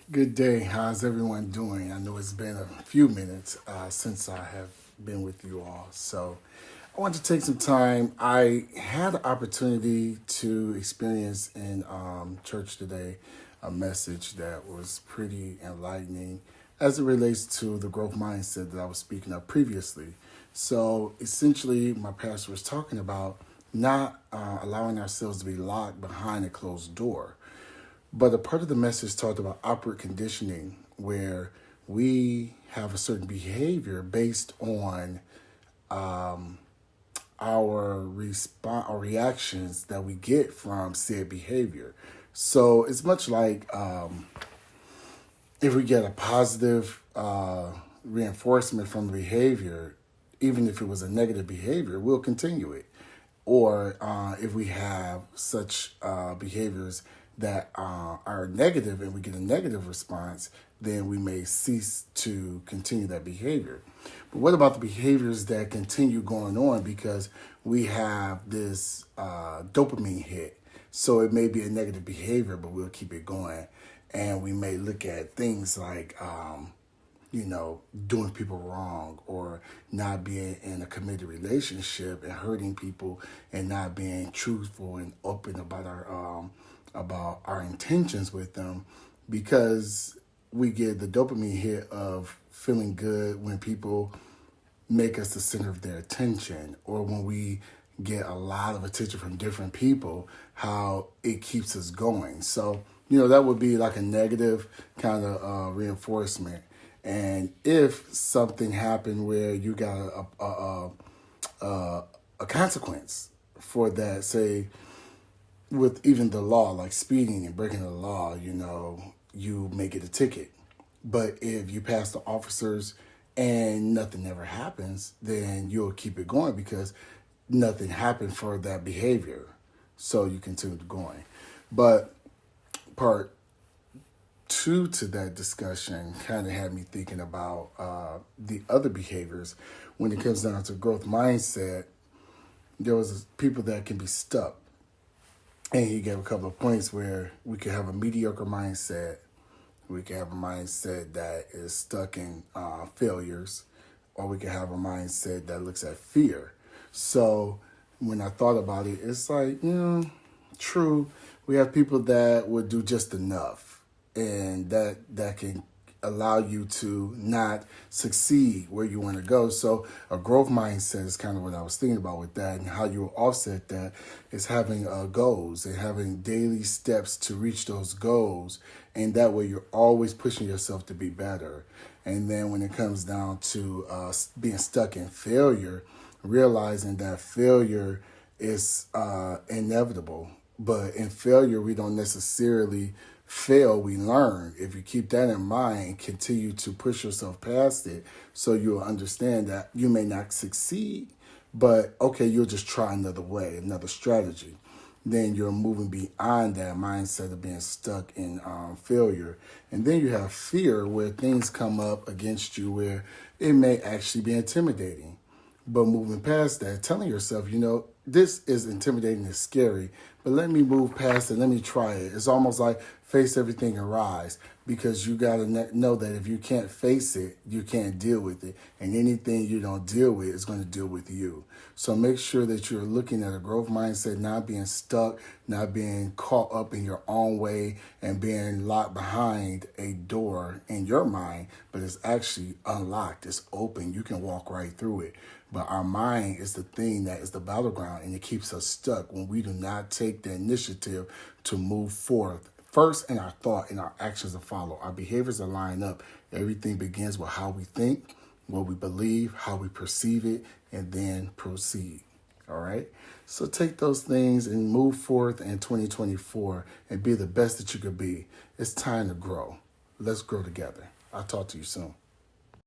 Good day. How's everyone doing? I know it's been a few minutes since I have been with you all. So I want to take some time. I had the opportunity to experience in church today a message that was pretty enlightening as it relates to the growth mindset that I was speaking of previously. So essentially, my pastor was talking about not allowing ourselves to be locked behind a closed door. But a part of the message talked about operant conditioning, where we have a certain behavior based on our response or reactions that we get from said behavior. So it's much like if we get a positive reinforcement from the behavior, even if it was a negative behavior, we'll continue it. Or if we have such behaviors that are negative and we get a negative response, then we may cease to continue that behavior. But what about the behaviors that continue going on because we have this dopamine hit? So it may be a negative behavior, but we'll keep it going. And we may look at things like doing people wrong or not being in a committed relationship and hurting people and not being truthful and open about our intentions with them, because we get the dopamine hit of feeling good when people make us the center of their attention, or when we get a lot of attention from different people, how it keeps us going. So, that would be like a negative kind of reinforcement. And if something happened where you got a consequence for that, say with even the law, like speeding and breaking the law, you may get a ticket. But if you pass the officers and nothing ever happens, then you'll keep it going because nothing happened for that behavior. So you continue going. But part two to that discussion kind of had me thinking about the other behaviors. When it comes down to growth mindset, there was people that can be stuck. And he gave a couple of points where we could have a mediocre mindset. We could have a mindset that is stuck in failures, or we could have a mindset that looks at fear. So when I thought about it, it's like, true. We have people that would do just enough, and that can allow you to not succeed where you want to go. So a growth mindset is kind of what I was thinking about with that, and how you offset that is having goals and having daily steps to reach those goals. And that way you're always pushing yourself to be better. And then when it comes down to being stuck in failure, realizing that failure is inevitable. But in failure, we don't necessarily fail, we learn. If you keep that in mind and continue to push yourself past it, so you'll understand that you may not succeed, but okay, you'll just try another way, another strategy. Then you're moving beyond that mindset of being stuck in failure. And then you have fear, where things come up against you where it may actually be intimidating. But moving past that, telling yourself, this is intimidating, it's scary, but let me move past it, let me try it. It's almost like face everything and rise, because you got to know that if you can't face it, you can't deal with it. And anything you don't deal with is going to deal with you. So make sure that you're looking at a growth mindset, not being stuck, not being caught up in your own way and being locked behind a door in your mind, but it's actually unlocked, it's open, you can walk right through it. But our mind is the thing that is the battleground, and it keeps us stuck when we do not take the initiative to move forth. First, in our thought and our actions to follow. Our behaviors are lined up. Everything begins with how we think, what we believe, how we perceive it, and then proceed. All right? So take those things and move forth in 2024 and be the best that you could be. It's time to grow. Let's grow together. I'll talk to you soon.